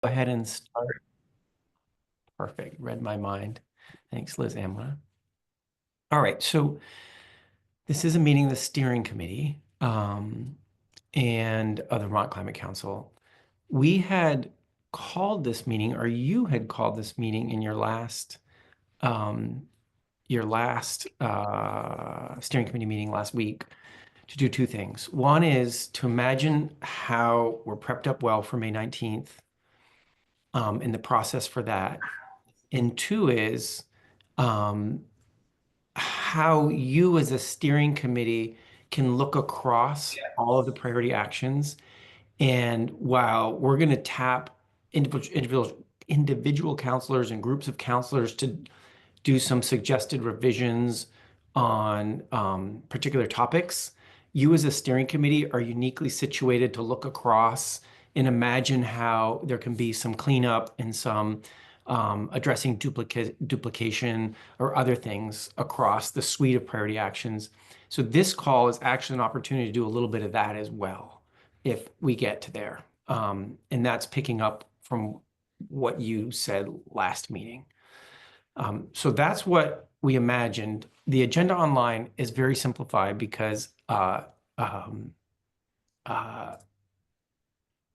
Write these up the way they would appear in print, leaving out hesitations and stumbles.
Go ahead and start. Perfect. Read my mind. Thanks, Liz Amla. All right. So this is a meeting of the steering committee and of the Vermont Climate Council. We had called this meeting, or you had called this meeting in your last steering committee meeting last week to do two things. One is to imagine how we're prepped up well for May 19th in the process for that. And two is how you as a steering committee can look across all of the priority actions. And while we're going to tap individual counselors and groups of counselors to do some suggested revisions on particular topics, you as a steering committee are uniquely situated to look across and imagine how there can be some cleanup and some addressing duplication or other things across the suite of priority actions. So this call is actually an opportunity to do a little bit of that as well, if we get to there. And that's picking up from what you said last meeting. So that's what we imagined. The agenda online is very simplified because I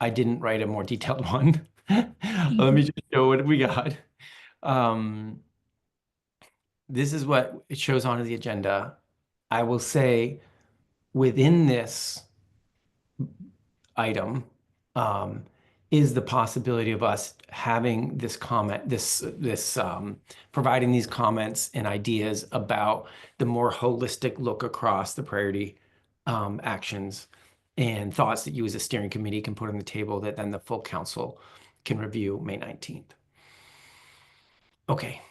didn't write a more detailed one. Let me just show what we got. This is what it shows on the agenda. I will say within this item is the possibility of us having this comment, providing these comments and ideas about the more holistic look across the priority actions and thoughts that you as a steering committee can put on the table that then the full council can review May 19th. Okay.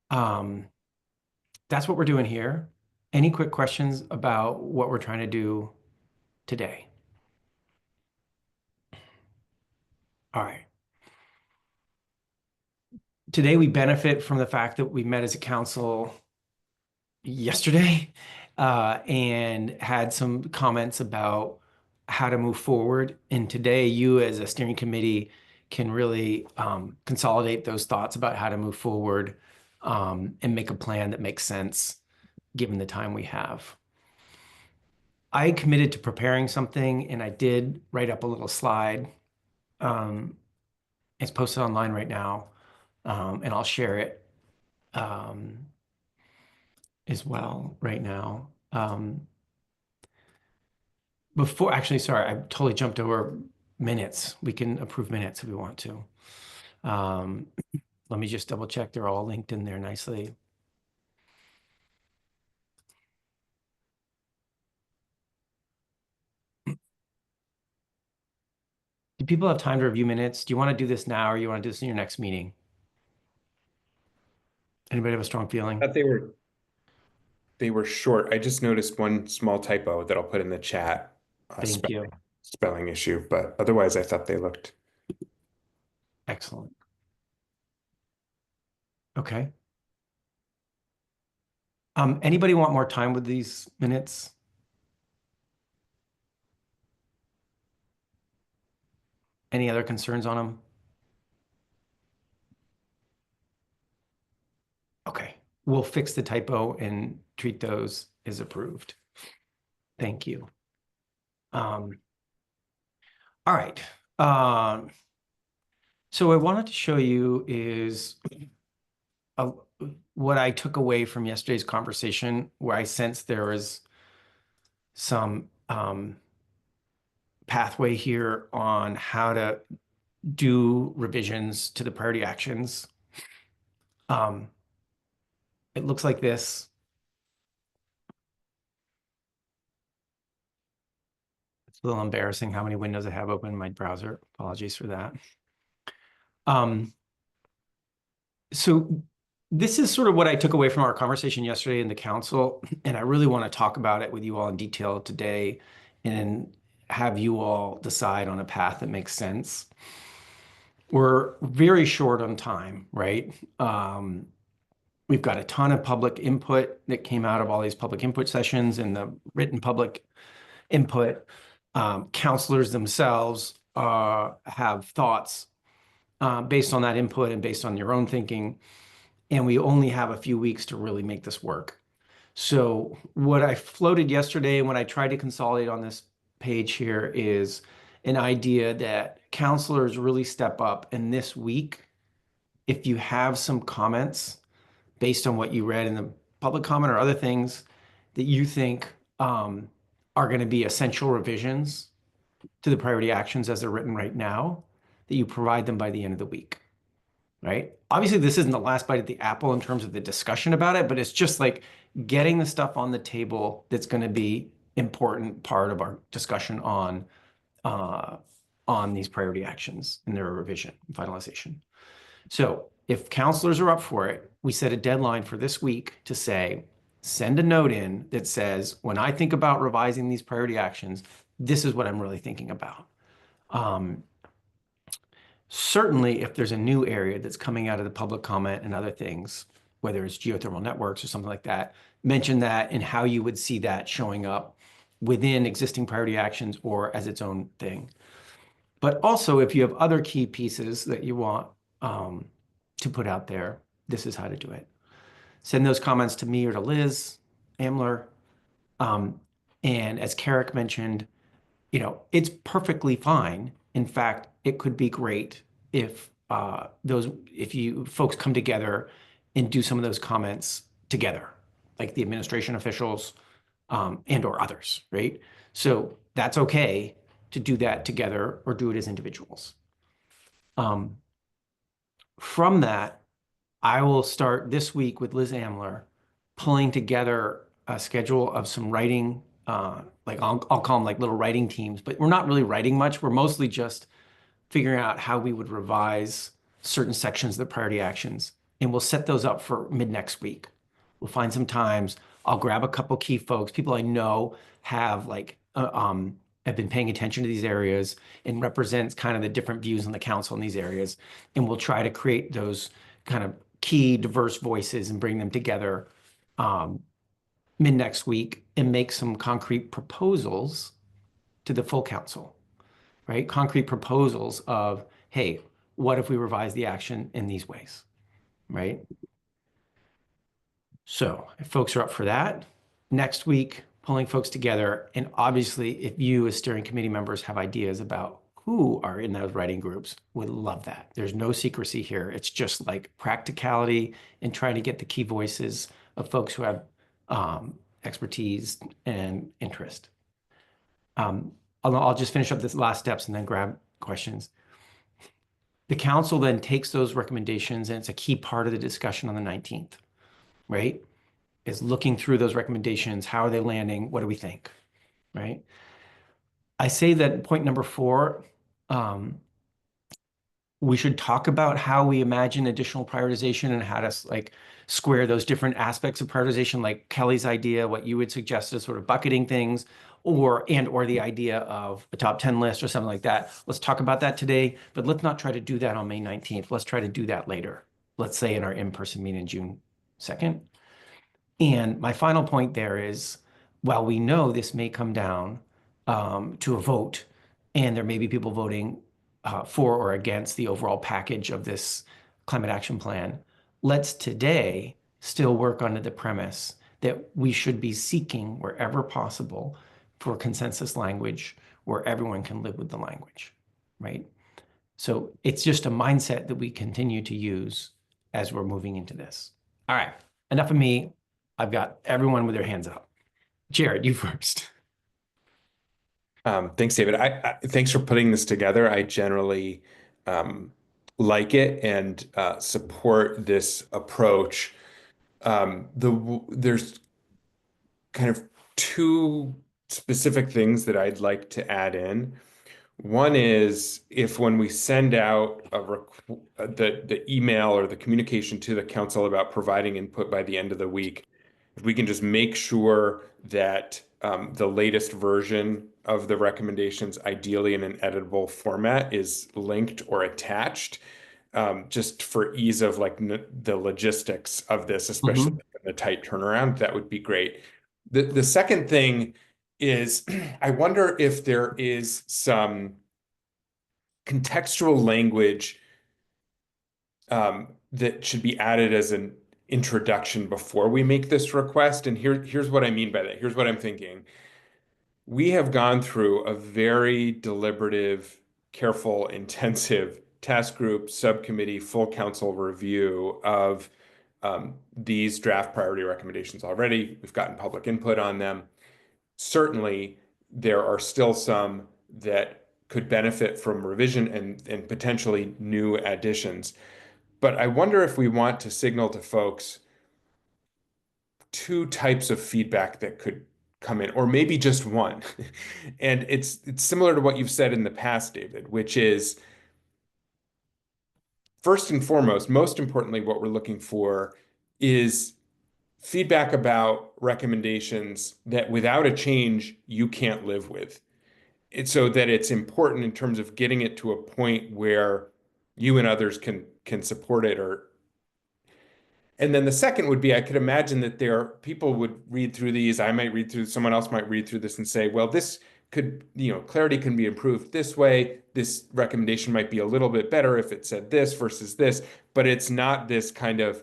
That's what we're doing here. Any quick questions about what we're trying to do today? All right. Today, we benefit from the fact that we met as a council yesterday and had some comments about how to move forward. And today, you as a steering committee can really consolidate those thoughts about how to move forward and make a plan that makes sense given the time we have. I committed to preparing something, and I did write up a little slide. It's posted online right now, and I'll share it as well right now. Actually, sorry, I totally jumped over minutes. We can approve minutes if we want to. Let me just double check. They're all linked in there nicely. Do people have time to review minutes? Do you want to do this now or you want to do this in your next meeting? Anybody have a strong feeling? I thought they were short. I just noticed one small typo that I'll put in the chat. Thank you. Spelling issue, but otherwise I thought they looked excellent. Okay. Anybody want more time with these minutes? Any other concerns on them? Okay, we'll fix the typo and treat those as approved. Thank you. All right. So what I wanted to show you is what I took away from yesterday's conversation, where I sensed there was some pathway here on how to do revisions to the priority actions. It looks like this. It's a little embarrassing how many windows I have open in my browser. Apologies for that. So this is sort of what I took away from our conversation yesterday in the council, and I really want to talk about it with you all in detail today and have you all decide on a path that makes sense. We're very short on time, right? We've got a ton of public input that came out of all these public input sessions and the written public input. Counselors themselves have thoughts based on that input and based on your own thinking. And we only have a few weeks to really make this work. So what I floated yesterday and what I tried to consolidate on this page here is an idea that counselors really step up. And this week, if you have some comments based on what you read in the public comment or other things that you think are going to be essential revisions to the priority actions as they're written right now, that you provide them by the end of the week, right? Obviously, this isn't the last bite at the apple in terms of the discussion about it, but it's just like getting the stuff on the table that's going to be important part of our discussion uh, on these priority actions and their revision and finalization. So if counselors are up for it, we set a deadline for this week to say, send a note in that says, when I think about revising these priority actions, this is what I'm really thinking about. Certainly, if there's a new area that's coming out of the public comment and other things, whether it's geothermal networks or something like that, mention that and how you would see that showing up within existing priority actions or as its own thing. But also, if you have other key pieces that you want to put out there, this is how to do it. Send those comments to me or to Liz Amler. And as Carrick mentioned, it's perfectly fine. In fact, it could be great if if you folks come together and do some of those comments together, like the administration officials and or others, right? So that's okay to do that together or do it as individuals. From that, I will start this week with Liz Amler pulling together a schedule of some writing, like I'll call them like little writing teams, but we're not really writing much. We're mostly just figuring out how we would revise certain sections of the priority actions. And we'll set those up for mid next week. We'll find some times. I'll grab a couple key folks, people I know have have been paying attention to these areas and represents kind of the different views on the council in these areas. And we'll try to create those kind of key diverse voices and bring them together mid next week and make some concrete proposals to the full council, right? Concrete proposals of, hey, what if we revise the action in these ways, right? So if folks are up for that, next week, pulling folks together. And obviously, if you as steering committee members have ideas about who are in those writing groups, would love that. There's no secrecy here. It's just like practicality and trying to get the key voices of folks who have expertise and interest. I'll just finish up this last steps and then grab questions. The council then takes those recommendations, and it's a key part of the discussion on the 19th, right? Is looking through those recommendations. How are they landing? What do we think, right? I say that point number 4, we should talk about how we imagine additional prioritization and how to like square those different aspects of prioritization, like Kelly's idea, what you would suggest is sort of bucketing things, or the idea of a top 10 list or something like that. Let's talk about that today, but let's not try to do that on May 19th. Let's try to do that later. Let's say in our in-person meeting June 2nd. And my final point there is, while we know this may come down to a vote, and there may be people voting for or against the overall package of this climate action plan, let's today still work under the premise that we should be seeking wherever possible for consensus language where everyone can live with the language, right? So it's just a mindset that we continue to use as we're moving into this. All right, enough of me. I've got everyone with their hands up. Jared, you first. Thanks, David. Thanks for putting this together. I generally like it and support this approach. There's kind of 2 specific things that I'd like to add in. One is if when we send out the email or the communication to the council about providing input by the end of the week, if we can just make sure that the latest version of the recommendations, ideally in an editable format, is linked or attached, just for ease of like the logistics of this, especially in the tight turnaround, that would be great. The second thing is I wonder if there is some contextual language that should be added as an introduction before we make this request. And here's what I mean by that. Here's what I'm thinking. We have gone through a very deliberative, careful, intensive task group, subcommittee, full council review of these draft priority recommendations already. We've gotten public input on them. Certainly, there are still some that could benefit from revision and potentially new additions. But I wonder if we want to signal to folks two types of feedback that could come in, or maybe just one. And it's similar to what you've said in the past, David, which is first and foremost, most importantly, what we're looking for is feedback about recommendations that without a change you can't live with. It's so that it's important in terms of getting it to a point where you and others can support it. Or and then the second would be, I could imagine that people would read through these. I might read through, someone else might read through this and say, well, this could, clarity can be improved this way. This recommendation might be a little bit better if it said this versus this, but it's not this kind of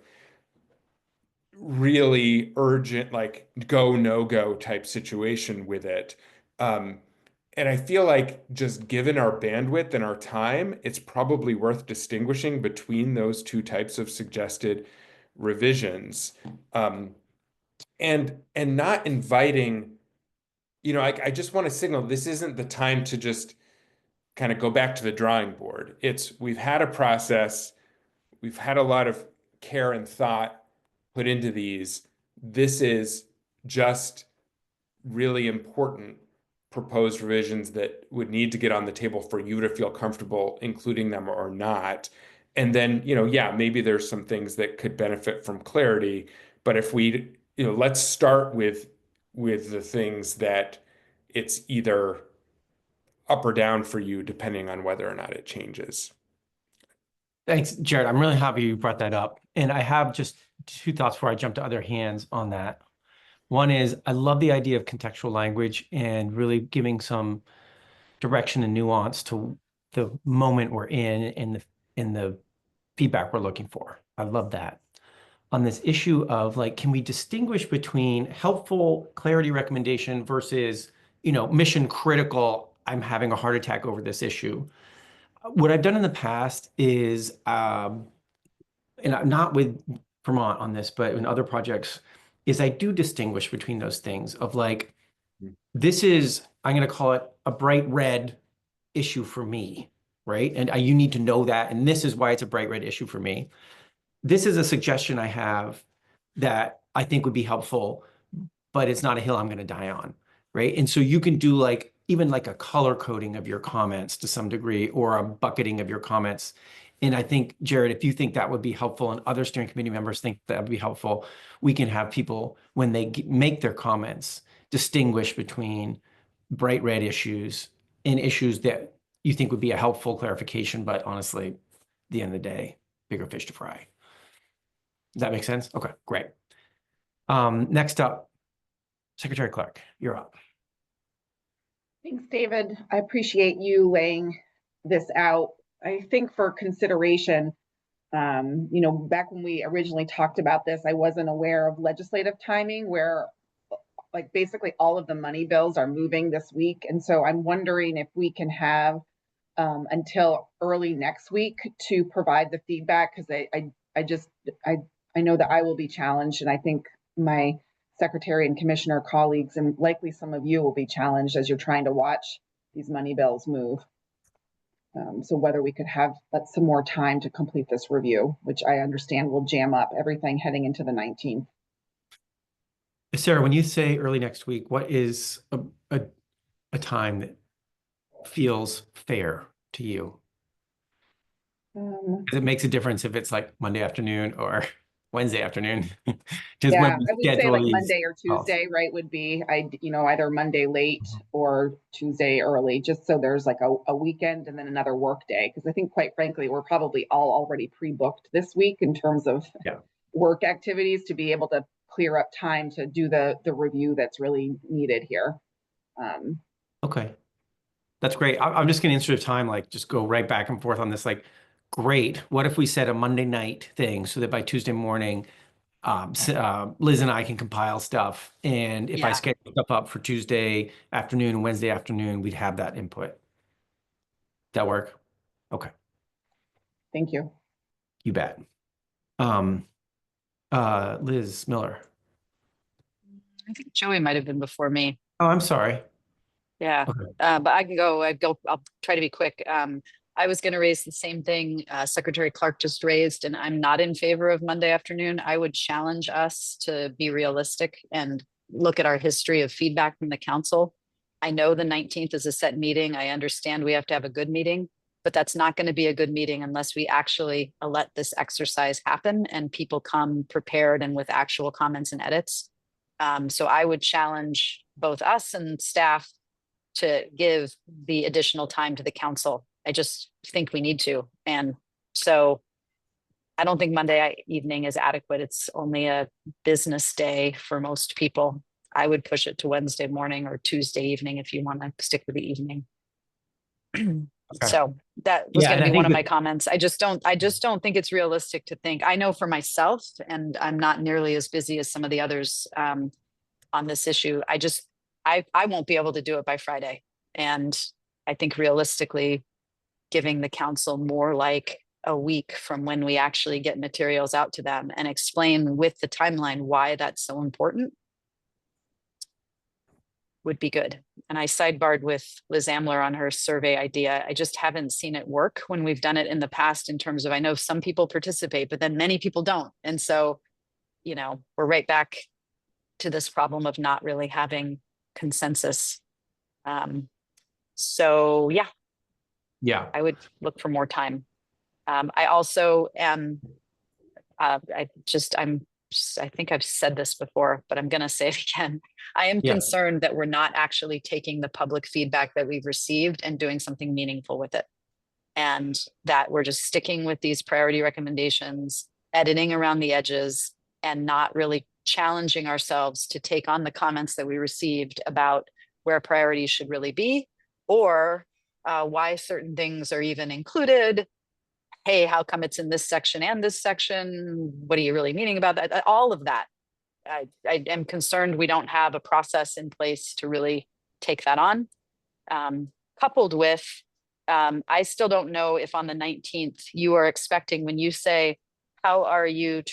really urgent, like go, no go type situation with it. And I feel like just given our bandwidth and our time, it's probably worth distinguishing between those two types of suggested revisions. And not inviting, I just want to signal this isn't the time to just kind of go back to the drawing board. We've had a process, we've had a lot of care and thought put into these. This is just really important proposed revisions that would need to get on the table for you to feel comfortable including them or not. And then, yeah, maybe there's some things that could benefit from clarity, but if we, let's start with the things that it's either up or down for you, depending on whether or not it changes. Thanks, Jared. I'm really happy you brought that up. And I have just two thoughts before I jump to other hands on that. One is I love the idea of contextual language and really giving some direction and nuance to the moment we're in the feedback we're looking for. I love that. On this issue of like, can we distinguish between helpful clarity recommendation versus, mission critical, I'm having a heart attack over this issue. What I've done in the past is, and I'm not with Vermont on this, but in other projects, is I do distinguish between those things of like, this is, I'm going to call it a bright red issue for me, right? And you need to know that. And this is why it's a bright red issue for me. This is a suggestion I have that I think would be helpful, but it's not a hill I'm going to die on, right? And so you can do like, even like a color coding of your comments to some degree, or a bucketing of your comments. And I think, Jared, if you think that would be helpful and other steering committee members think that would be helpful, we can have people, when they make their comments, distinguish between bright red issues and issues that you think would be a helpful clarification, but honestly, at the end of the day, bigger fish to fry. Does that make sense? Okay, great. Next up, Secretary Clark, you're up. Thanks, David. I appreciate you laying this out. I think for consideration, back when we originally talked about this, I wasn't aware of legislative timing where like basically all of the money bills are moving this week. And so I'm wondering if we can have until early next week to provide the feedback, because I know that I will be challenged, and I think my secretary and commissioner colleagues, and likely some of you will be challenged as you're trying to watch these money bills move. So whether we could have some more time to complete this review, which I understand will jam up everything heading into the 19th. Sarah, when you say early next week, what is a time that feels fair to you? It makes a difference if it's like Monday afternoon or Wednesday afternoon. Yeah, I would say like Monday or Tuesday, right, would be either Monday late or Tuesday early, just so there's like a weekend and then another work day. Because I think, quite frankly, we're probably all already pre-booked this week in terms of work activities to be able to clear up time to do the review that's really needed here. Okay, that's great. I'm just going to insert time, like just go right back and forth on this. Like, great. What if we set a Monday night thing so that by Tuesday morning, Liz and I can compile stuff. And if I Yeah. schedule stuff up for Tuesday afternoon and Wednesday afternoon, we'd have that input. That work? Okay, Thank you. you bet. Liz Miller. I think Joey might have been before me. Oh, I'm sorry. Yeah. Okay. But I can go, I'll try to be quick. I was going to raise the same thing Secretary Clark just raised, and I'm not in favor of Monday afternoon. I would challenge us to be realistic and look at our history of feedback from the council. I know the 19th is a set meeting. I understand we have to have a good meeting, but that's not going to be a good meeting unless we actually let this exercise happen and people come prepared and with actual comments and edits. So I would challenge both us and staff to give the additional time to the council. I just think we need to. And so I don't think Monday evening is adequate. It's only a business day for most people. I would push it to Wednesday morning or Tuesday evening if you want to stick with the evening. So that was Yeah, going and to I be one think of my that- comments. I just don't think it's realistic to think. I know for myself, and I'm not nearly as busy as some of the others on this issue. I won't be able to do it by Friday. And I think realistically, giving the council more like a week from when we actually get materials out to them and explain with the timeline why that's so important would be good. And I sidebarred with Liz Amler on her survey idea. I just haven't seen it work when we've done it in the past in terms of, I know some people participate, but then many people don't. And so, you know, we're right back to this problem of not really having consensus. So yeah, I would look for more time. I also am, I think I've said this before, but I'm going to say it again. I am Yeah. concerned that we're not actually taking the public feedback that we've received and doing something meaningful with it. And that we're just sticking with these priority recommendations, editing around the edges, and not really challenging ourselves to take on the comments that we received about where priorities should really be, or why certain things are even included. Hey, how come it's in this section and this section? What are you really meaning about that? All of that. I am concerned we don't have a process in place to really take that on. Coupled with, I still don't know if on the 19th you are expecting, when you say, how are you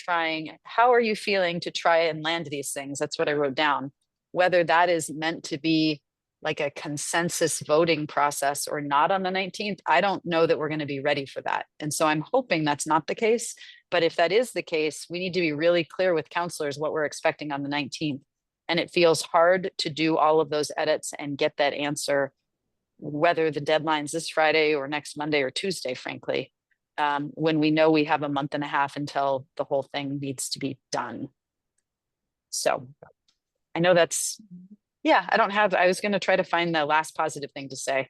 feeling to try and land these things? That's what I wrote down. Whether that is meant to be like a consensus voting process or not on the 19th, I don't know that we're going to be ready for that. And so I'm hoping that's not the case. But if that is the case, we need to be really clear with counselors what we're expecting on the 19th. And it feels hard to do all of those edits and get that answer, whether the deadline's this Friday or next Monday or Tuesday, frankly, when we know we have a month and a half until the whole thing needs to be done. So I know that's, I was going to try to find the last positive thing to say.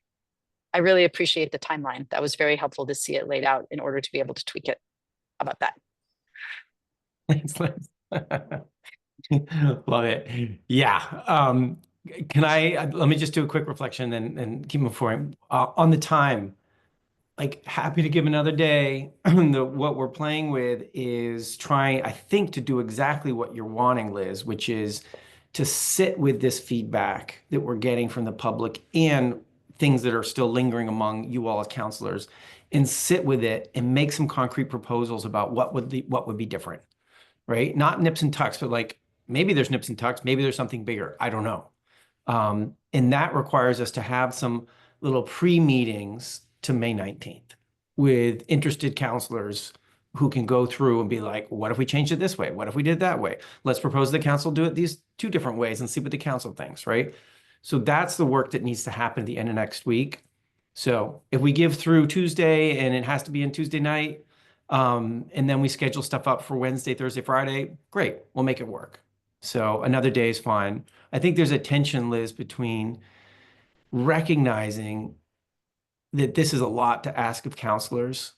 I really appreciate the timeline. That was very helpful to see it laid out in order to be able to tweak it. How about that? Thanks, Liz. Love it. Yeah. Let me just do a quick reflection and keep moving forward. On the time, like happy to give another day. What we're playing with is trying, I think, to do exactly what you're wanting, Liz, which is to sit with this feedback that we're getting from the public and things that are still lingering among you all as counselors, and sit with it and make some concrete proposals about what would be different, right? Not nips and tucks, but like maybe there's nips and tucks, maybe there's something bigger. I don't know. And that requires us to have some little pre-meetings to May 19th with interested counselors who can go through and be like, what if we changed it this way? What if we did it that way? Let's propose the council do it these two different ways and see what the council thinks, right? So that's the work that needs to happen at the end of next week. So if we give through Tuesday and it has to be in Tuesday night, and then we schedule stuff up for Wednesday, Thursday, Friday, great, we'll make it work. So another day is fine. I think there's a tension, Liz, between recognizing that this is a lot to ask of counselors,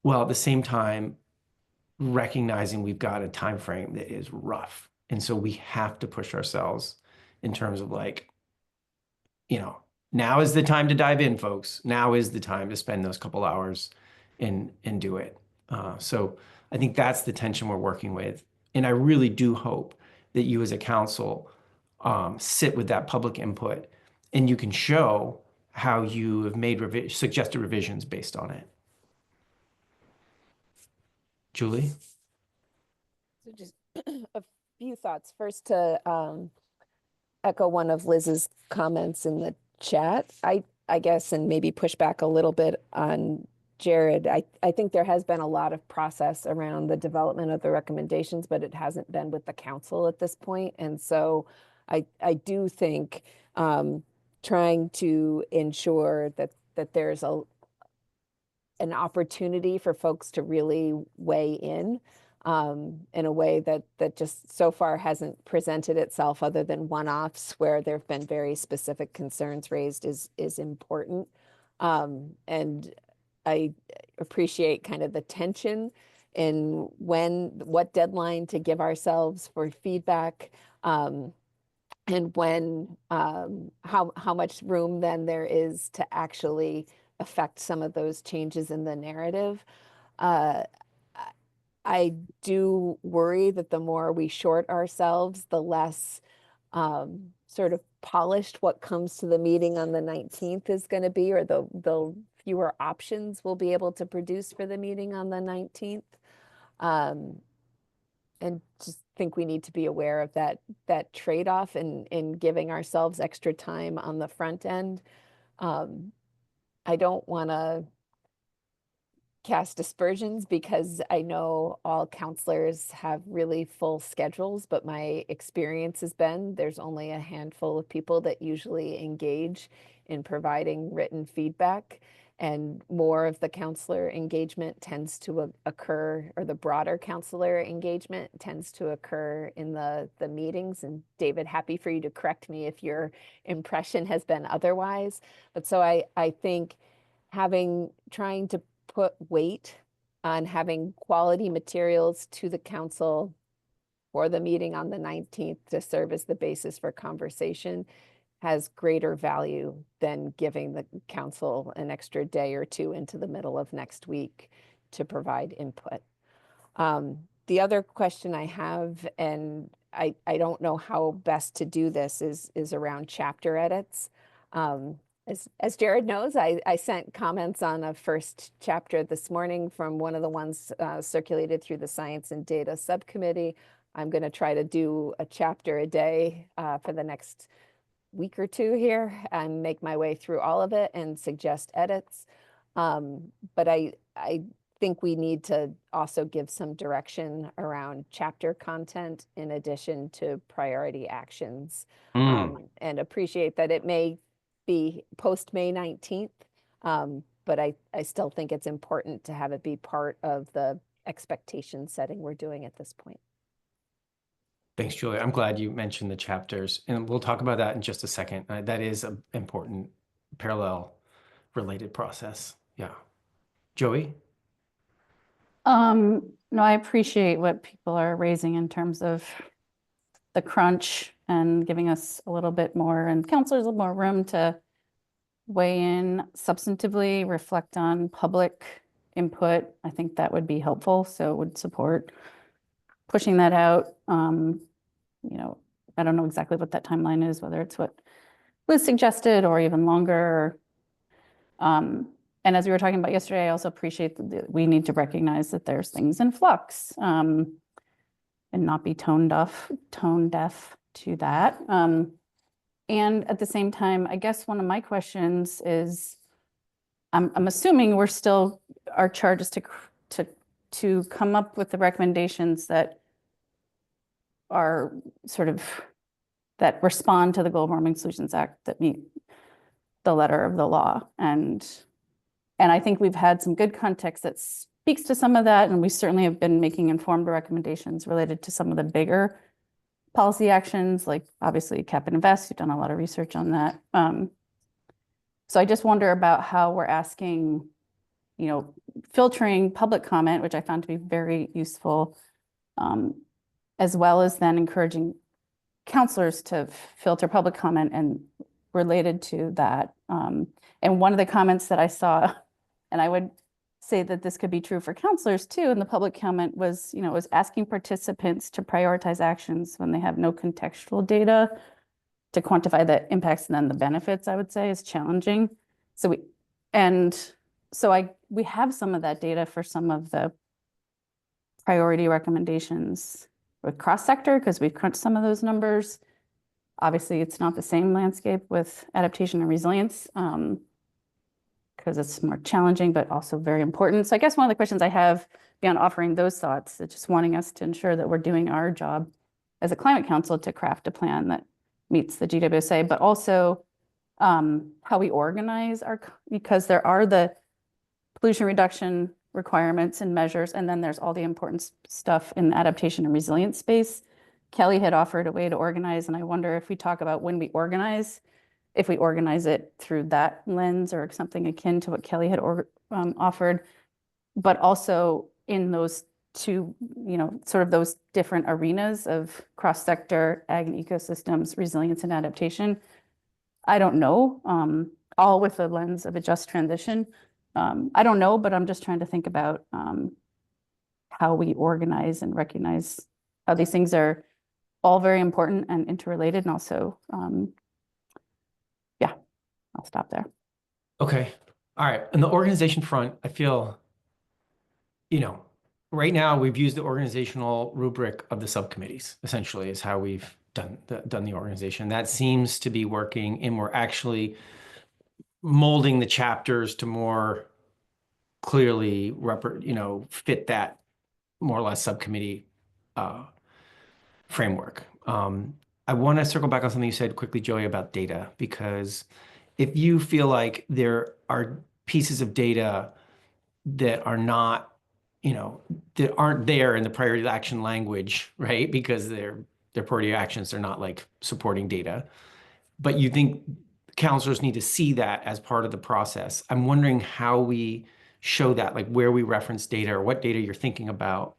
while at the same time recognizing we've got a time frame that is rough. And so we have to push ourselves in terms of like, now is the time to dive in, folks. Now is the time to spend those couple hours and do it. So I think that's the tension we're working with. And I really do hope that you as a council sit with that public input and you can show how you have made suggested revisions based on it. Julie? So just a few thoughts. First, to echo one of Liz's comments in the chat, I guess, and maybe push back a little bit on Jared. I think there has been a lot of process around the development of the recommendations, but it hasn't been with the council at this point. And so I do think trying to ensure that there's an opportunity for folks to really weigh in a way that just so far hasn't presented itself, other than one-offs where there have been very specific concerns raised, is important. And I appreciate kind of the tension in what deadline to give ourselves for feedback, and when how much room then there is to actually affect some of those changes in the narrative. I do worry that the more we short ourselves, the less sort of polished what comes to the meeting on the 19th is going to be, or the fewer options we'll be able to produce for the meeting on the 19th. And just think we need to be aware of that trade-off in giving ourselves extra time on the front end. I don't want to cast aspersions, because I know all counselors have really full schedules, but my experience has been there's only a handful of people that usually engage in providing written feedback, and more of the counselor engagement tends to occur, or the broader counselor engagement tends to occur in the meetings. And David, happy for you to correct me if your impression has been otherwise. But so I think trying to put weight on having quality materials to the council for the meeting on the 19th to serve as the basis for conversation has greater value than giving the council an extra day or two into the middle of next week to provide input. The other question I have, and I don't know how best to do this, is around chapter edits. As Jared knows, I sent comments on a first chapter this morning from one of the ones circulated through the Science and Data Subcommittee. I'm going to try to do a chapter a day for the next week or two here, and make my way through all of it and suggest edits. But I think we need to also give some direction around chapter content in addition to priority actions, and appreciate that it may be post May 19th, but I still think it's important to have it be part of the expectation setting we're doing at this point. Thanks, Julie. I'm glad you mentioned the chapters, and we'll talk about that in just a second. That is an important parallel related process. Yeah. Joey? No, I appreciate what people are raising in terms of the crunch and giving us a little bit more, and counselors a little more room to weigh in substantively, reflect on public input. I think that would be helpful, so would support pushing that out. You know, I don't know exactly what that timeline is, whether it's what Liz suggested or even longer. And as we were talking about yesterday, I also appreciate that we need to recognize that there's things in flux, and not be tone deaf to that. And at the same time, I guess one of my questions is, I'm assuming our charge is to come up with the recommendations that are sort of, that respond to the Global Warming Solutions Act, that meet the letter of the law. And I think we've had some good context that speaks to some of that, and we certainly have been making informed recommendations related to some of the bigger policy actions, like obviously Cap and Invest. You've done a lot of research on that. So I just wonder about how we're asking, you know, filtering public comment, which I found to be very useful, as well as then encouraging counselors to filter public comment and related to that. And one of the comments that I saw, and I would say that this could be true for counselors too. And the public comment was, was asking participants to prioritize actions when they have no contextual data to quantify the impacts and then the benefits, I would say, is challenging. So we have some of that data for some of the priority recommendations with cross-sector, because we've crunched some of those numbers. Obviously, it's not the same landscape with adaptation and resilience, because it's more challenging, but also very important. So I guess one of the questions I have beyond offering those thoughts is just wanting us to ensure that we're doing our job as a climate council to craft a plan that meets the GWSA, but also how we organize because there are the pollution reduction requirements and measures, and then there's all the important stuff in the adaptation and resilience space. Kelly had offered a way to organize, and I wonder if we talk about when we organize, if we organize it through that lens or something akin to what Kelly had offered, but also in those two, sort of those different arenas of cross-sector, ag and ecosystems, resilience and adaptation. I don't know, all with the lens of a just transition. I don't know, but I'm just trying to think about how we organize and recognize how these things are all very important and interrelated, and also, yeah, I'll stop there. Okay. All right. On the organization front, I feel, right now we've used the organizational rubric of the subcommittees, essentially, is how we've done the organization. That seems to be working, and we're actually molding the chapters to more clearly fit that more or less subcommittee framework. I want to circle back on something you said quickly, Joey, about data, because if you feel like there are pieces of data that are not, that aren't there in the priority action language, right? Because they're priority actions, they're not like supporting data, but you think counselors need to see that as part of the process. I'm wondering how we show that, like where we reference data or what data you're thinking about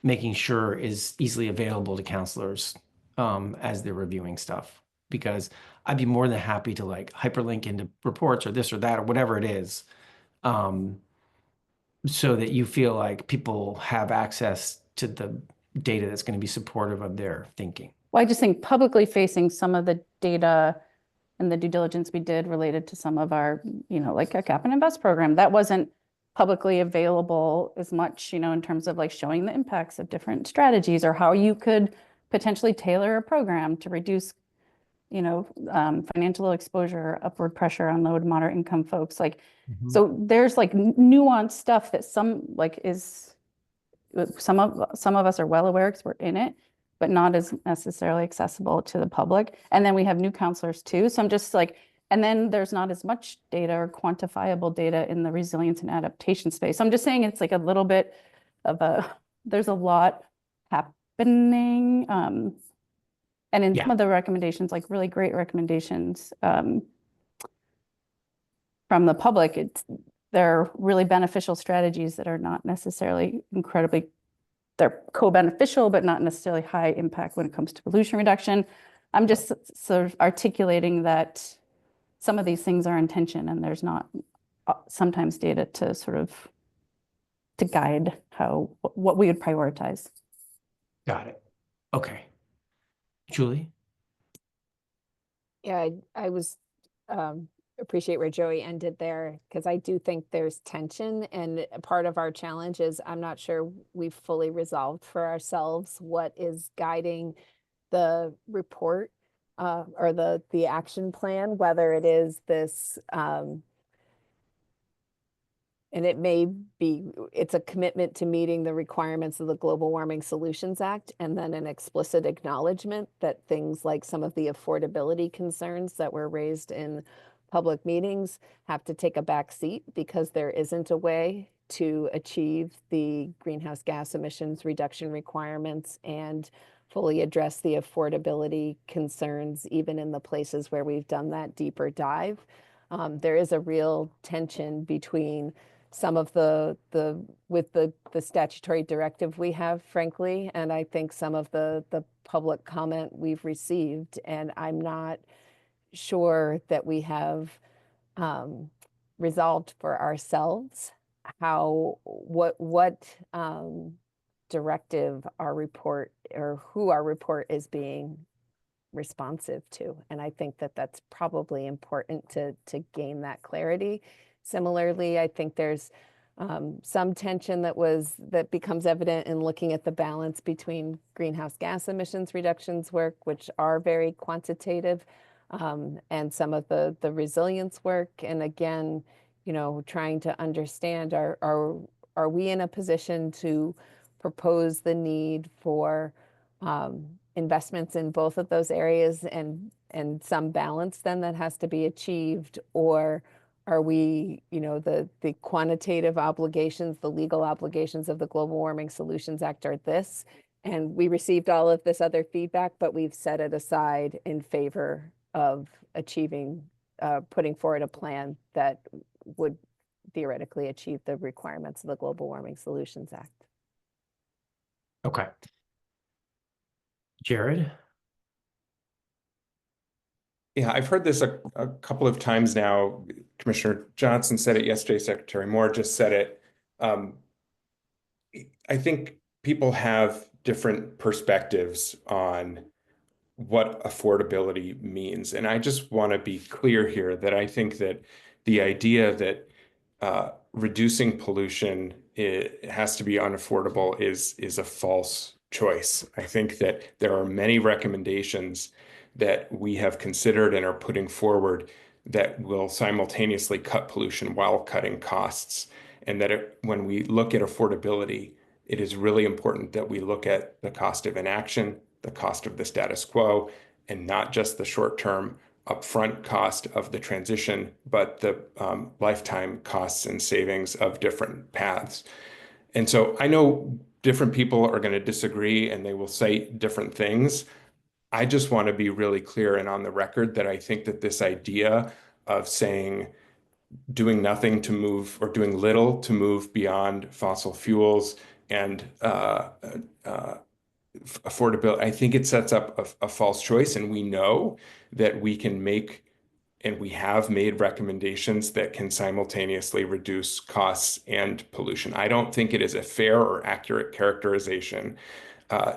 making sure is easily available to counselors as they're reviewing stuff. Because I'd be more than happy to like hyperlink into reports or this or that or whatever it is, so that you feel like people have access to the data that's going to be supportive of their thinking. Well, I just think publicly facing some of the data and the due diligence we did related to some of our, like a Cap and Invest program, that wasn't publicly available as much, in terms of like showing the impacts of different strategies or how you could potentially tailor a program to reduce, financial exposure, upward pressure on low to moderate income folks. Like, so there's like nuanced stuff that some of us are well aware because we're in it, but not as necessarily accessible to the public. And then we have new counselors too. So I'm just like, and then there's not as much data or quantifiable data in the resilience and adaptation space. So I'm just saying it's like a little bit of there's a lot happening. And in some of the recommendations, like really great recommendations from the public, they're really beneficial strategies that are not necessarily they're co-beneficial, but not necessarily high impact when it comes to pollution reduction. I'm just sort of articulating that some of these things are in tension and there's not sometimes data to sort of to guide what we would prioritize. Got it. Okay. Julie? Yeah, I was appreciate where Joey ended there, because I do think there's tension, and part of our challenge is I'm not sure we've fully resolved for ourselves what is guiding the report or the action plan, whether it is this and it's a commitment to meeting the requirements of the Global Warming Solutions Act, and then an explicit acknowledgement that things like some of the affordability concerns that were raised in public meetings have to take a back seat because there isn't a way to achieve the greenhouse gas emissions reduction requirements and fully address the affordability concerns, even in the places where we've done that deeper dive. There is a real tension between some of the statutory directive we have, frankly, and I think some of the public comment we've received, and I'm not sure that we have resolved for ourselves what directive our report or who our report is being responsive to. And I think that that's probably important to gain that clarity. Similarly, I think there's some tension that becomes evident in looking at the balance between greenhouse gas emissions reductions work, which are very quantitative, and some of the resilience work. And again, trying to understand, are we in a position to propose the need for investments in both of those areas and some balance then that has to be achieved? Or are we, the quantitative obligations, the legal obligations of the Global Warming Solutions Act are this, and we received all of this other feedback, but we've set it aside in favor of achieving, putting forward a plan that would theoretically achieve the requirements of the Global Warming Solutions Act. Okay. Jared? Yeah, I've heard this a couple of times now. Commissioner Johnson said it yesterday, Secretary Moore just said it. I think people have different perspectives on what affordability means. And I just want to be clear here that I think that the idea that reducing pollution has to be unaffordable is a false choice. I think that there are many recommendations that we have considered and are putting forward that will simultaneously cut pollution while cutting costs. And that when we look at affordability, it is really important that we look at the cost of inaction, the cost of the status quo, and not just the short-term upfront cost of the transition, but the lifetime costs and savings of different paths. And so I know different people are going to disagree and they will say different things. I just want to be really clear and on the record that I think that this idea of saying doing nothing to move or doing little to move beyond fossil fuels and affordability, I think it sets up a false choice. And we know that we can make, and we have made recommendations that can simultaneously reduce costs and pollution. I don't think it is a fair or accurate characterization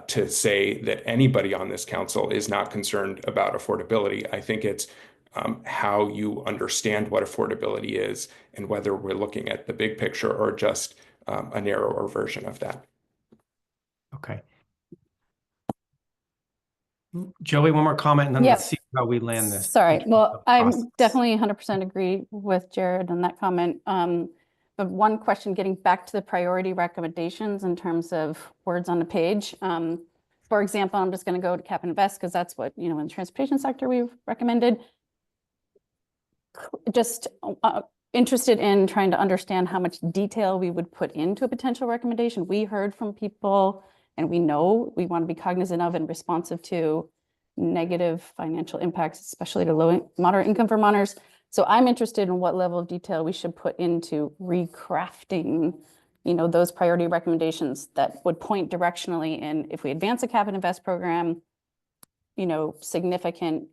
to say that anybody on this council is not concerned about affordability. I think it's how you understand what affordability is and whether we're looking at the big picture or just a narrower version of that. Okay. Joey, one more comment and then let's see how we land this. Sorry. Well, I'm Costs. definitely 100% agree with Jared on that comment. But one question, getting back to the priority recommendations in terms of words on the page. For example, I'm just going to go to Cap and Invest because that's what, in the transportation sector we've recommended. Just interested in trying to understand how much detail we would put into a potential recommendation. We heard from people and we know we want to be cognizant of and responsive to negative financial impacts, especially to low and moderate income Vermonters. So I'm interested in what level of detail we should put into recrafting, those priority recommendations that would point directionally in, if we advance a Cap and Invest program, significant,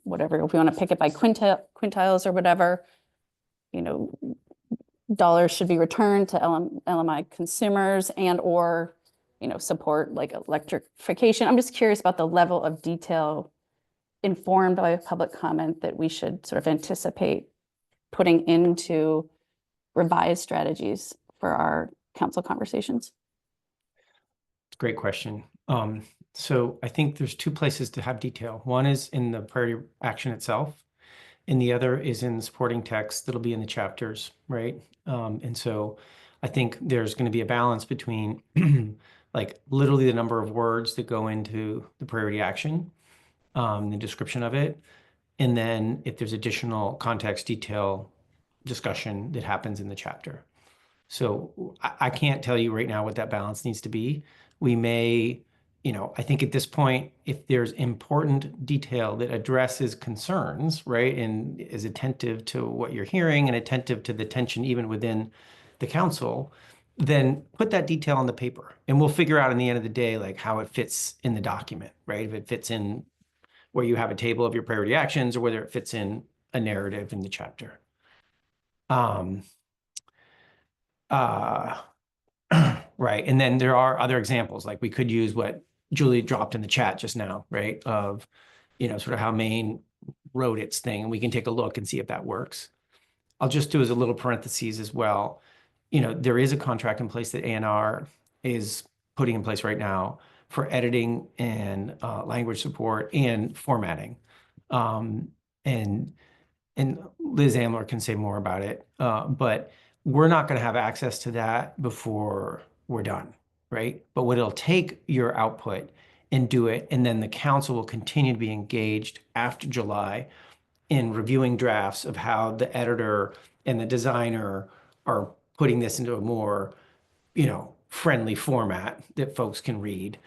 whatever, if we want to pick it by quintiles or whatever, dollars should be returned to LMI consumers and or support like electrification. I'm just curious about the level of detail informed by public comment that we should sort of anticipate putting into revised strategies for our council conversations. Great question. So I think there's two places to have detail. One is in the priority action itself, and the other is in the supporting text that'll be in the chapters, right? And so I think there's going to be a balance between like literally the number of words that go into the priority action, the description of it, and then if there's additional context, detail, discussion that happens in the chapter. So I can't tell you right now what that balance needs to be. We may, I think at this point, if there's important detail that addresses concerns, right, and is attentive to what you're hearing and attentive to the tension even within the council, then put that detail on the paper and we'll figure out in the end of the day, like how it fits in the document, right? If it fits in where you have a table of your priority actions or whether it fits in a narrative in the chapter. Uh, right. And then there are other examples, like we could use what Julie dropped in the chat just now, right? Of, sort of how Maine wrote its thing. And we can take a look and see if that works. I'll just do as a little parentheses as well. There is a contract in place that ANR is putting in place right now for editing and language support and formatting. And Liz Amler can say more about it, but we're not going to have access to that before we're done, right? But what it'll take your output and do it, and then the council will continue to be engaged after July in reviewing drafts of how the editor and the designer are putting this into a more, friendly format that folks can read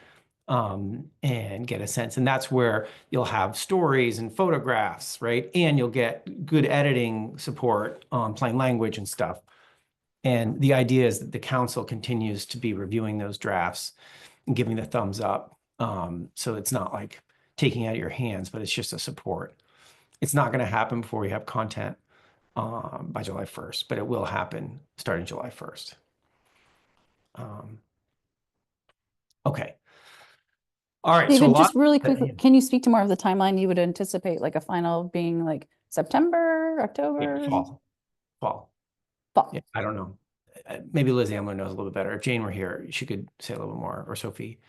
and get a sense. And that's where you'll have stories and photographs, right? And you'll get good editing support on plain language and stuff. And the idea is that the council continues to be reviewing those drafts and giving the thumbs up. So it's not like taking out of your hands, but it's just a support. It's not going to happen before we have content by July 1st, but it will happen starting July 1st. Okay. All right. So a David, lot, just really yeah. quickly, can you speak to more of the timeline you would anticipate, like a final being like September, October? Yeah, fall. Fall. Yeah, I don't know. Maybe Liz Amler knows a little bit better. If Jane were here, she could say a little bit more, or Sophie.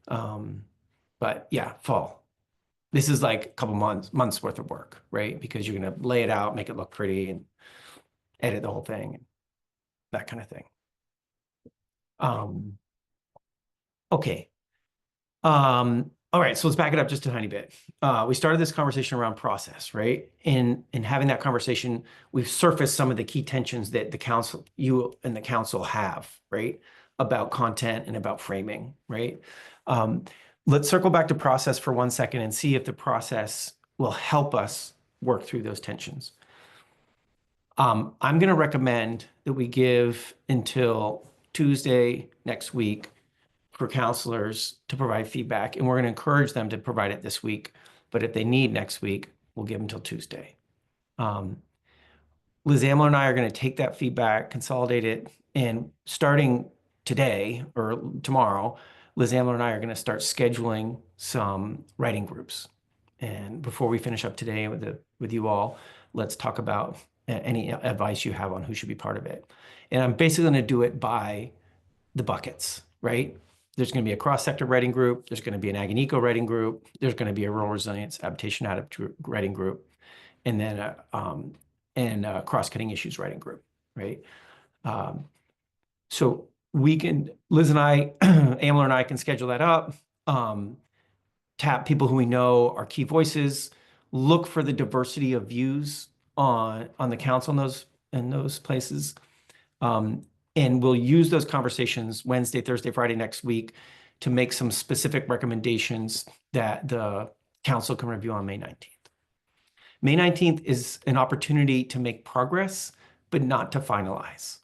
But yeah, fall. This is like a couple months worth of work, right? Because you're going to lay it out, make it look pretty, and edit the whole thing, and that kind of thing. Okay. All right, so let's back it up just a tiny bit. We started this conversation around process, right? In having that conversation, we've surfaced some of the key tensions that the council, you and the council have, right? About content and about framing, right? Let's circle back to process for 1 second and see if the process will help us work through those tensions. I'm going to recommend that we give until Tuesday next week for counselors to provide feedback, and we're going to encourage them to provide it this week. But if they need next week, we'll give them until Tuesday. Liz Amler and I are going to take that feedback, consolidate it, and starting today or tomorrow, Liz Amler and I are going to start scheduling some writing groups. And before we finish up today with you all, let's talk about any advice you have on who should be part of it. And I'm basically going to do it by the buckets, right? There's going to be a cross-sector writing group. There's going to be an ag and eco writing group. There's going to be a rural resilience adaptation writing group, and then a cross-cutting issues writing group, right? So we can, Liz and I, Amler and I can schedule that up, tap people who we know are key voices, look for the diversity of views on the council in those places. And we'll use those conversations Wednesday, Thursday, Friday next week to make some specific recommendations that the council can review on May 19th. May 19th is an opportunity to make progress, but not to finalize.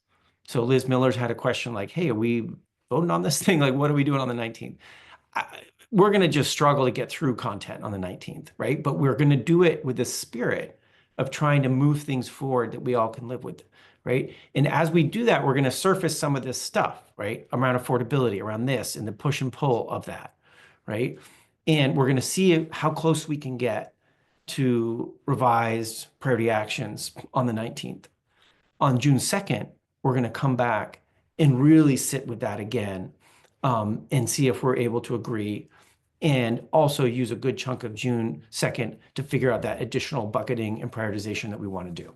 So Liz Miller's had a question like, hey, are we voting on this thing? Like, what are we doing on the 19th? We're going to just struggle to get through content on the 19th, right? But we're going to do it with the spirit of trying to move things forward that we all can live with, right? And as we do that, we're going to surface some of this stuff, right? Around affordability, around this, and the push and pull of that, right? And we're going to see how close we can get to revised priority actions on the 19th. On June 2nd, we're going to come back and really sit with that again and see if we're able to agree, and also use a good chunk of June 2nd to figure out that additional bucketing and prioritization that we want to do.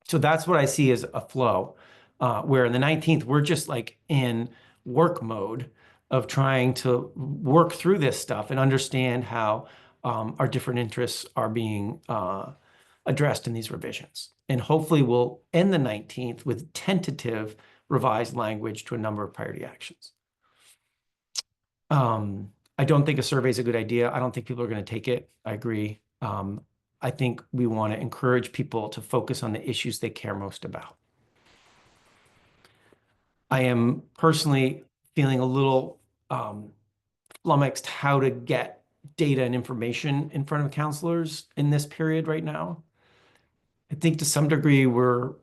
So that's what I see as a flow, where in the 19th, we're just like in work mode of trying to work through this stuff and understand how our different interests are being addressed in these revisions. And hopefully we'll end the 19th with tentative revised language to a number of priority actions. I don't think a survey is a good idea. I don't think people are going to take it. I agree. I think we want to encourage people to focus on the issues they care most about. I am personally feeling a little flummoxed how to get data and information in front of counselors in this period right now. I think to some degree we're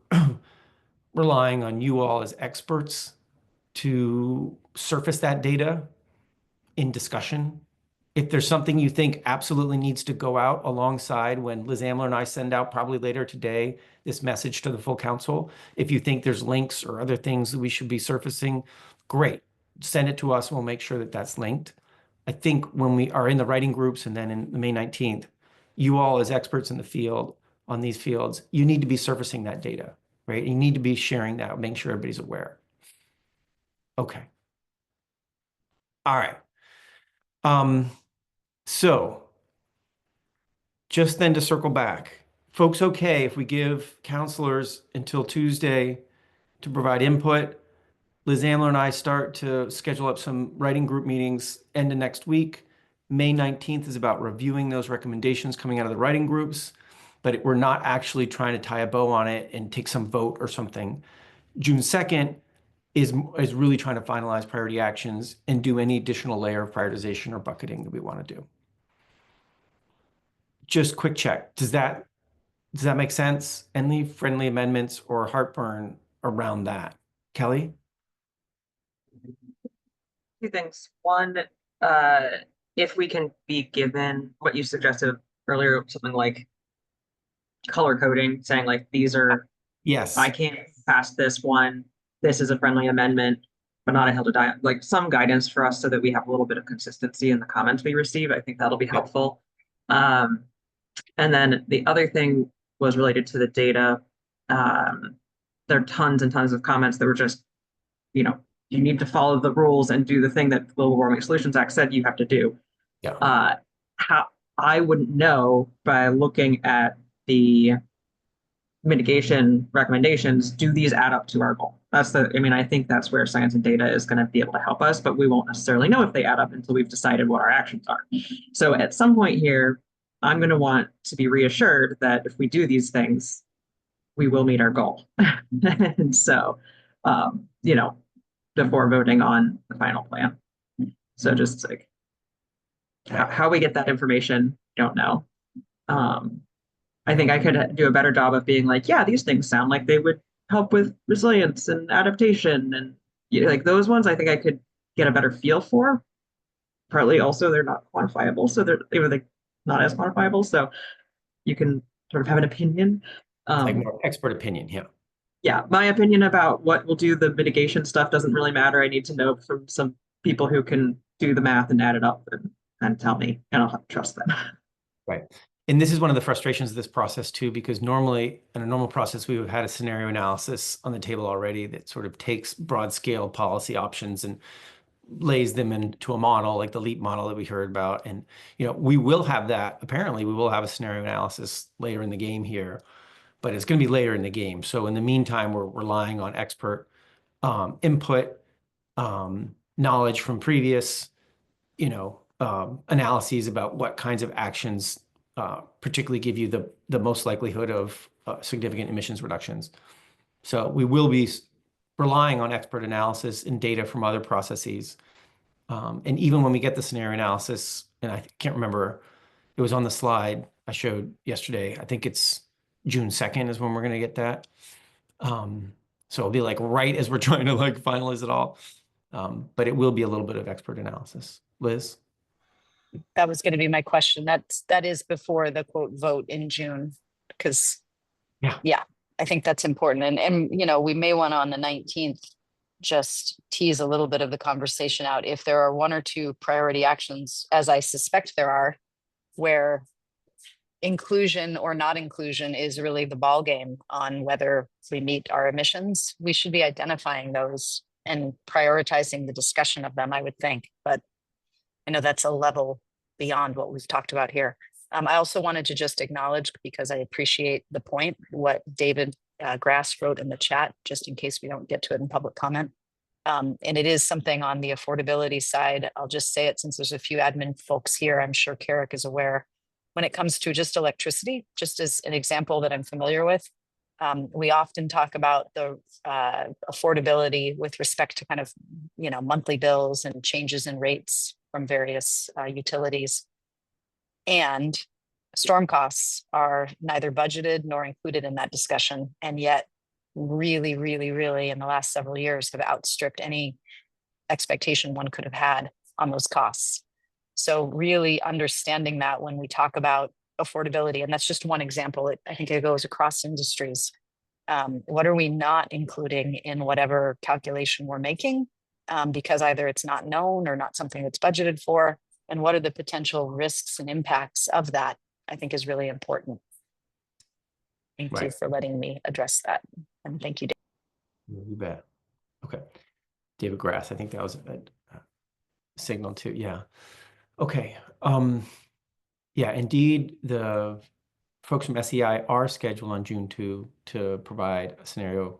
relying on you all as experts to surface that data in discussion. If there's something you think absolutely needs to go out alongside when Liz Amler and I send out probably later today this message to the full council, if you think there's links or other things that we should be surfacing, great. Send it to us. We'll make sure that that's linked. I think when we are in the writing groups and then in the May 19th, you all as experts in the field on these fields, you need to be surfacing that data, right? You need to be sharing that, making sure everybody's aware. Okay. All right. So just then to circle back, folks, okay, if we give counselors until Tuesday to provide input, Liz Amler and I start to schedule up some writing group meetings end of next week. May 19th is about reviewing those recommendations coming out of the writing groups, but we're not actually trying to tie a bow on it and take some vote or something. June 2nd is really trying to finalize priority actions and do any additional layer of prioritization or bucketing that we want to do. Just quick check. Does that make sense? Any friendly amendments or heartburn around that? Kelly? Two things. One, if we can be given what you suggested earlier, something like color coding, saying like, these are, Yes. I can't pass this one. This is a friendly amendment, but not a hill to die. Like some guidance for us so that we have a little bit of consistency in the comments we receive. I think that'll be helpful. And then the other thing was related to the data. There are tons and tons of comments that were just, you need to follow the rules and do the thing that Global Warming Solutions Act said you have to do. Yeah. How I wouldn't know by looking at the mitigation recommendations, do these add up to our goal? I think that's where science and data is going to be able to help us, but we won't necessarily know if they add up until we've decided what our actions are. So at some point here, I'm going to want to be reassured that if we do these things, we will meet our goal. And so, before voting on the final plan. So just like how we get that information, don't know. I think I could do a better job of being like, yeah, these things sound like they would help with resilience and adaptation. And like those ones, I think I could get a better feel for. Partly also they're not quantifiable. So they're not as quantifiable. So you can sort of have an opinion. Like more expert opinion, yeah. Yeah, my opinion about what will do the mitigation stuff doesn't really matter. I need to know from some people who can do the math and add it up and tell me, and I'll have to trust them. Right. And this is one of the frustrations of this process too, because normally in a normal process, we would have had a scenario analysis on the table already that sort of takes broad scale policy options and lays them into a model like the LEAP model that we heard about. And, we will have that. Apparently we will have a scenario analysis later in the game here, but it's going to be later in the game. So in the meantime, we're relying on expert input, knowledge from previous, analyses about what kinds of actions particularly give you the most likelihood of significant emissions reductions. So we will be relying on expert analysis and data from other processes. And even when we get the scenario analysis, and I can't remember, it was on the slide I showed yesterday. I think it's June 2nd is when we're going to get that. So it'll be like right as we're trying to like finalize it all. But it will be a little bit of expert analysis. Liz? That was going to be my question. That is before the quote vote in June, because yeah, I think that's important. And we may want to on the 19th just tease a little bit of the conversation out. If there are one or two priority actions, as I suspect there are, where inclusion or not inclusion is really the ball game on whether we meet our emissions, we should be identifying those and prioritizing the discussion of them, I would think. But I know that's a level beyond what we've talked about here. I also wanted to just acknowledge, because I appreciate the point, what David Grass wrote in the chat, just in case we don't get to it in public comment. And it is something on the affordability side. I'll just say it since there's a few admin folks here. I'm sure Carrick is aware. When it comes to just electricity, just as an example that I'm familiar with, we often talk about the affordability with respect to kind of, monthly bills and changes in rates from various utilities. And storm costs are neither budgeted nor included in that discussion. And yet really, really, really in the last several years have outstripped any expectation one could have had on those costs. So really understanding that when we talk about affordability, and that's just one example, I think it goes across industries. What are we not including in whatever calculation we're making? Because either it's not known or not something that's budgeted for, and what are the potential risks and impacts of that, I think is really important. Thank you Right. for letting me address that. And thank you, Dave. You bet. Okay. David Grass, I think that was a signal too. Yeah. Okay. Yeah, indeed, the folks from SEI are scheduled on June 2 to provide a scenario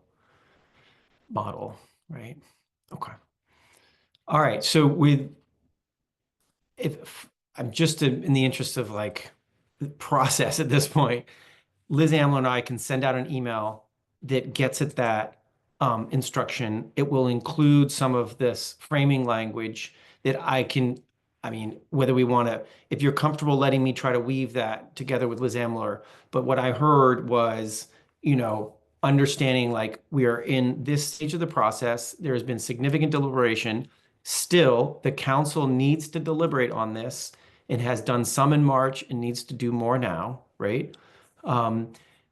model, right? Okay. All right. So if I'm just in the interest of like the process at this point, Liz Amler and I can send out an email that gets at that instruction. It will include some of this framing language that I mean, whether we want to, if you're comfortable letting me try to weave that together with Liz Amler, but what I heard was, understanding like we are in this stage of the process, there has been significant deliberation. Still, the council needs to deliberate on this and has done some in March and needs to do more now, right?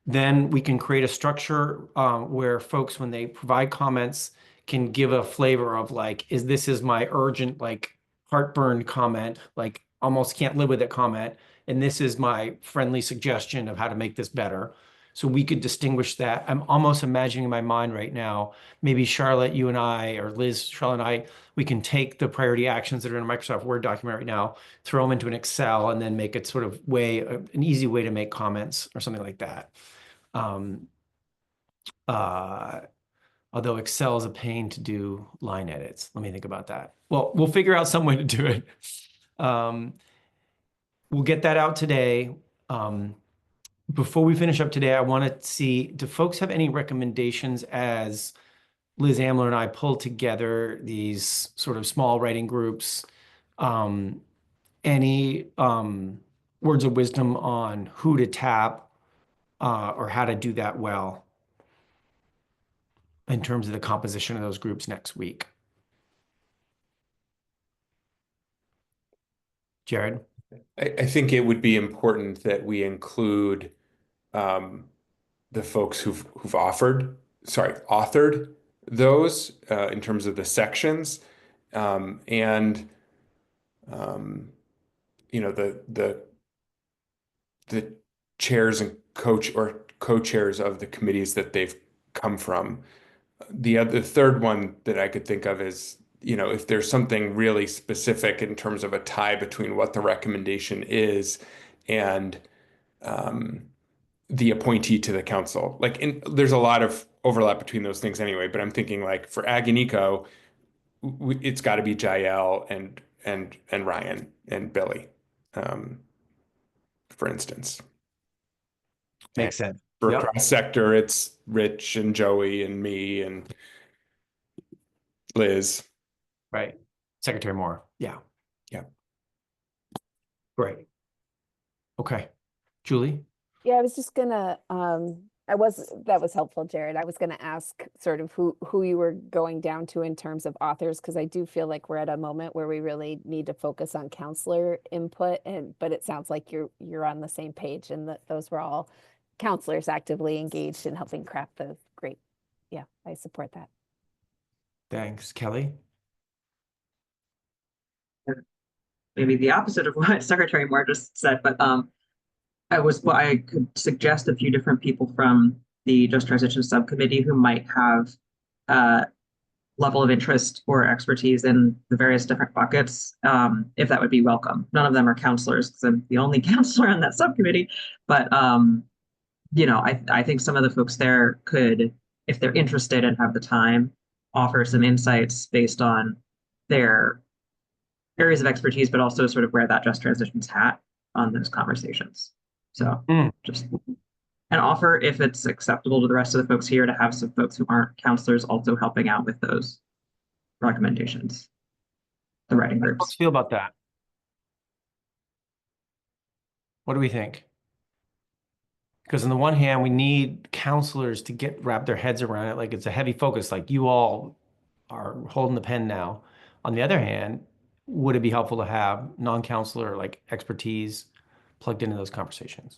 Then we can create a structure where folks, when they provide comments, can give a flavor of like, this is my urgent, like heartburn comment, like almost can't live with it comment. And this is my friendly suggestion of how to make this better. So we could distinguish that. I'm almost imagining in my mind right now, maybe Charlotte, you and I, or Liz, Charlotte and I, we can take the priority actions that are in a Microsoft Word document right now, throw them into an Excel, and then make it sort of an easy way to make comments or something like that. Although Excel is a pain to do line edits. Let me think about that. Well, we'll figure out some way to do it. We'll get that out today. Before we finish up today, I want to see, do folks have any recommendations as Liz Amler and I pull together these sort of small writing groups? Any words of wisdom on who to tap or how to do that well in terms of the composition of those groups next week? Jared? I think it would be important that we include the folks who've authored those in terms of the sections, and the chairs and co-chairs of the committees that they've come from. The third one that I could think of is, if there's something really specific in terms of a tie between what the recommendation is and the appointee to the council. There's a lot of overlap between those things anyway, but I'm thinking like for Ag and Eco, it's got to be Jael and Ryan and Billy, for instance. Makes sense. For Yep. cross sector, it's Rich and Joey and me and Liz. Right. Secretary Moore. Yeah. Yeah. Great. Okay. Julie? Yeah, I was just gonna, that was helpful, Jared. I was gonna ask sort of who you were going down to in terms of authors, because I do feel like we're at a moment where we really need to focus on counselor input, but it sounds like you're on the same page and that those were all counselors actively engaged in helping craft the great. Yeah, I support that. Thanks. Kelly? Maybe the opposite of what Secretary Moore just said, but I could suggest a few different people from the Just Transition Subcommittee who might have level of interest or expertise in the various different buckets, if that would be welcome. None of them are counselors because I'm the only counselor on that subcommittee, but I think some of the folks there could, if they're interested and have the time, offer some insights based on their areas of expertise, but also sort of wear that Just Transition's hat on those conversations. So just an offer, if it's acceptable to the rest of the folks here, to have some folks who aren't counselors also helping out with those recommendations, the writing How do groups. folks feel about that? What do we think? Because on the one hand, we need counselors to wrap their heads around it. Like it's a heavy focus, like you all are holding the pen now. On the other hand, would it be helpful to have non-counselor like expertise plugged into those conversations?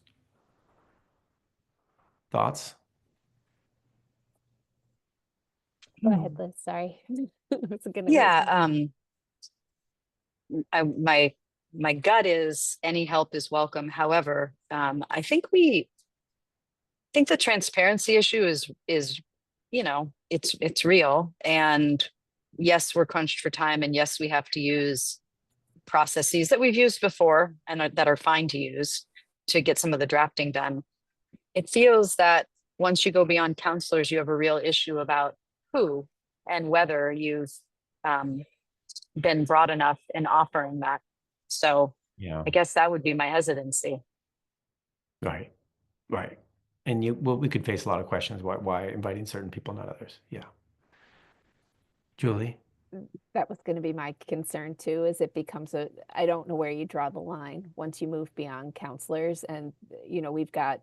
Thoughts? Go ahead, Liz, sorry. It's gonna raise Yeah, my hand. my gut is any help is welcome. However, I think the transparency issue is, it's real. And yes, we're crunched for time, and yes, we have to use processes that we've used before and that are fine to use to get some of the drafting done. It feels that once you go beyond counselors, you have a real issue about who and whether you've been broad enough in offering that. So Yeah. I guess that would be my hesitancy. Right. Right. And we could face a lot of questions. Why inviting certain people, not others? Yeah. Julie? That was going to be my concern too, is it becomes I don't know where you draw the line once you move beyond counselors. And, we've got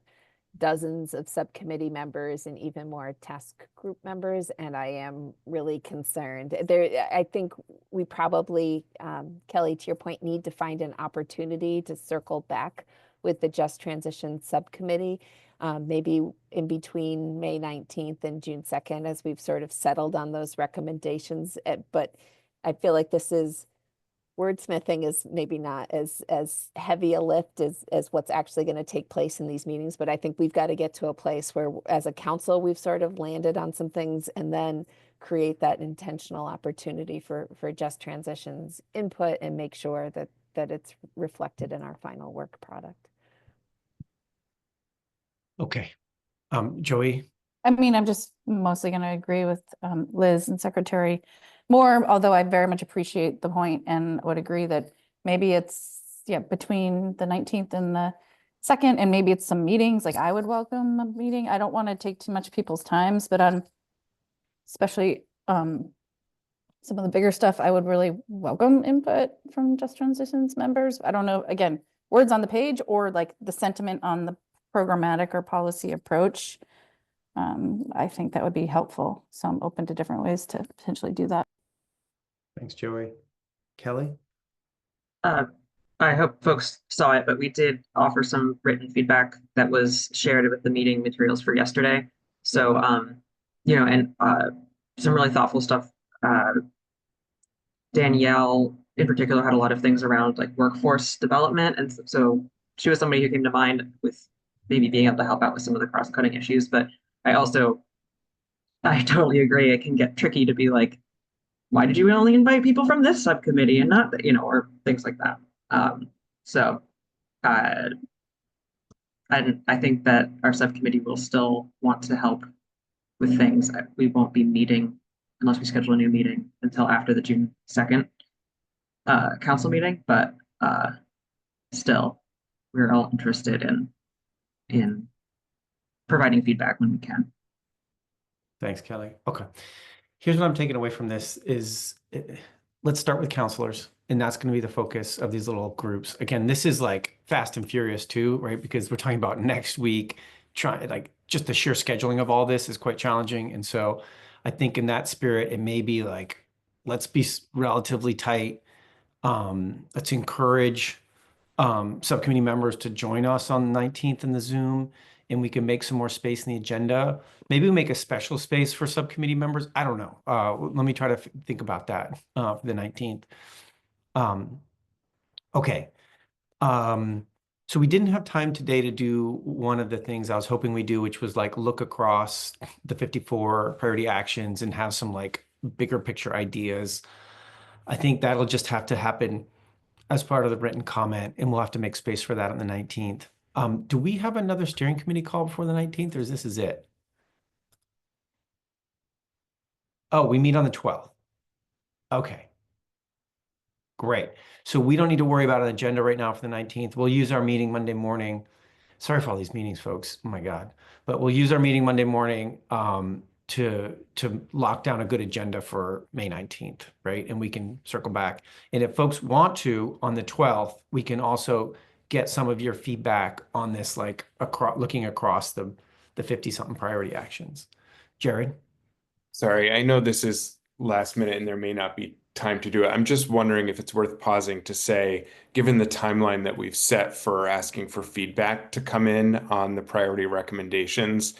dozens of subcommittee members and even more task group members. And I am really concerned I think we probably, Kelly, to your point, need to find an opportunity to circle back with the Just Transition Subcommittee, maybe in between May 19th and June 2nd, as we've sort of settled on those recommendations. But I feel like wordsmithing is maybe not as heavy a lift as what's actually going to take place in these meetings. But I think we've got to get to a place where, as a council, we've sort of landed on some things, and then create that intentional opportunity for Just Transitions input and make sure that it's reflected in our final work product. Okay. Joey? I mean, I'm just mostly going to agree with Liz and Secretary Moore, although I very much appreciate the point and would agree that maybe it's between the 19th and the 2nd, and maybe it's some meetings. Like, I would welcome a meeting. I don't want to take too much people's times, but especially some of the bigger stuff, I would really welcome input from Just Transitions members. I don't know, again, words on the page or like the sentiment on the programmatic or policy approach. I think that would be helpful. So I'm open to different ways to potentially do that. Thanks, Joey. Kelly? I hope folks saw it, but we did offer some written feedback that was shared with the meeting materials for yesterday. So, and some really thoughtful stuff. Danielle in particular had a lot of things around like workforce development. And so she was somebody who came to mind with maybe being able to help out with some of the cross-cutting issues. But I totally agree. It can get tricky to be like, why did you only invite people from this subcommittee and not, or things like that. And I think that our subcommittee will still want to help with things. We won't be meeting unless we schedule a new meeting until after the June 2nd council meeting, but still, we're all interested in providing feedback when we can. Thanks, Kelly. Okay. Here's what I'm taking away from this is let's start with counselors, and that's going to be the focus of these little groups. Again, this is like fast and furious too, right? Because we're talking about next week, just the sheer scheduling of all this is quite challenging. And so I think in that spirit, it may be like, let's be relatively tight. Let's encourage subcommittee members to join us on the 19th in the Zoom, and we can make some more space in the agenda. Maybe we make a special space for subcommittee members. I don't know. Let me try to think about that for the 19th. Okay. So we didn't have time today to do one of the things I was hoping we do, which was like look across the 54 priority actions and have some like bigger picture ideas. I think that'll just have to happen as part of the written comment, and we'll have to make space for that on the 19th. Do we have another steering committee call before the 19th, or this is it? Oh, we meet on the 12th. Okay. Great. So we don't need to worry about an agenda right now for the 19th. We'll use our meeting Monday morning. Sorry for all these meetings, folks. Oh my God. But we'll use our meeting Monday morning to lock down a good agenda for May 19th, right? And we can circle back. And if folks want to, on the 12th, we can also get some of your feedback on this, like looking across the 50-something priority actions. Jared? Sorry, I know this is last minute and there may not be time to do it. I'm just wondering if it's worth pausing to say, given the timeline that we've set for asking for feedback to come in on the priority recommendations,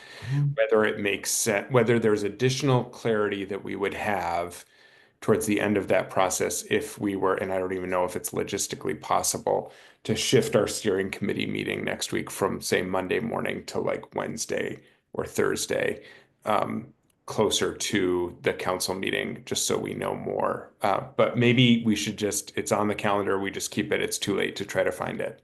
whether it makes sense, whether there's additional clarity that we would have towards the end of that process if we were, and I don't even know if it's logistically possible, to shift our steering committee meeting next week from, say, Monday morning to like Wednesday or Thursday, closer to the council meeting, just so we know more. But maybe we should just, it's on the calendar, we just keep it. It's too late to try to find it.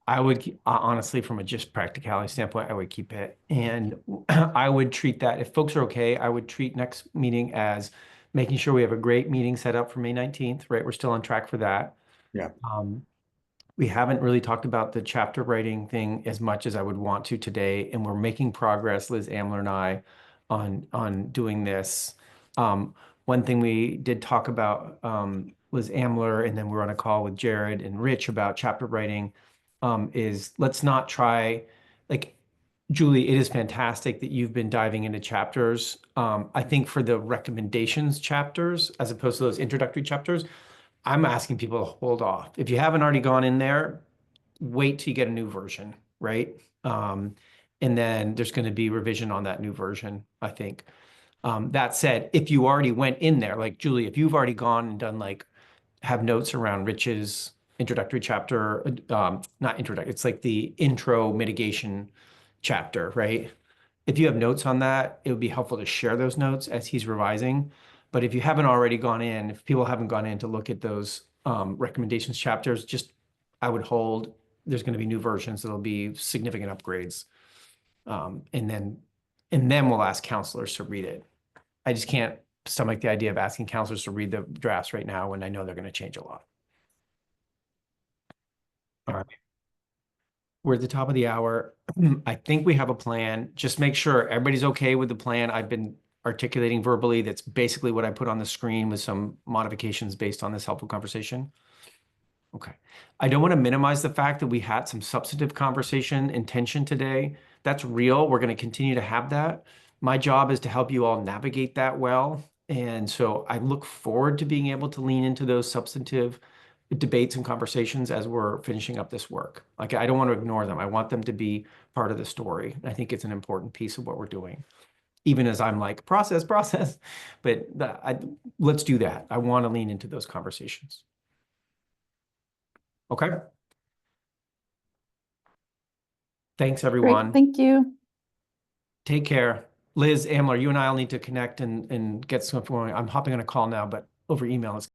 I would honestly, from a just practicality standpoint, I would keep it. And I would treat that, if folks are okay, I would treat next meeting as making sure we have a great meeting set up for May 19th, right? We're still on track for that. Yeah. We haven't really talked about the chapter writing thing as much as I would want to today, and we're making progress, Liz Amler and I, on doing this. One thing we did talk about was Amler, and then we're on a call with Jared and Rich about chapter writing, is let's not try, like, Julie, it is fantastic that you've been diving into chapters. I think for the recommendations chapters, as opposed to those introductory chapters, I'm asking people to hold off. If you haven't already gone in there, wait till you get a new version, right? And then there's going to be revision on that new version, I think. That said, if you already went in there, like Julie, if you've already gone and done like, have notes around Rich's introductory chapter, not introductory, it's like the intro mitigation chapter, right? If you have notes on that, it would be helpful to share those notes as he's revising. But if you haven't already gone in, if people haven't gone in to look at those recommendations chapters, just I would hold, there's going to be new versions that'll be significant upgrades. And then we'll ask counselors to read it. I just can't stomach the idea of asking counselors to read the drafts right now when I know they're going to change a lot. All right. We're at the top of the hour. I think we have a plan. Just make sure everybody's okay with the plan. I've been articulating verbally. That's basically what I put on the screen with some modifications based on this helpful conversation. Okay. I don't want to minimize the fact that we had some substantive conversation and tension today. That's real. We're going to continue to have that. My job is to help you all navigate that well. And so I look forward to being able to lean into those substantive debates and conversations as we're finishing up this work. Like, I don't want to ignore them. I want them to be part of the story. I think it's an important piece of what we're doing, even as I'm like, process, but let's do that. I want to lean into those conversations. Okay. Thanks, Great, everyone. thank you. Take care. Liz, Amler, you and I will need to connect and get some going. I'm hopping on a call now, but over email, it's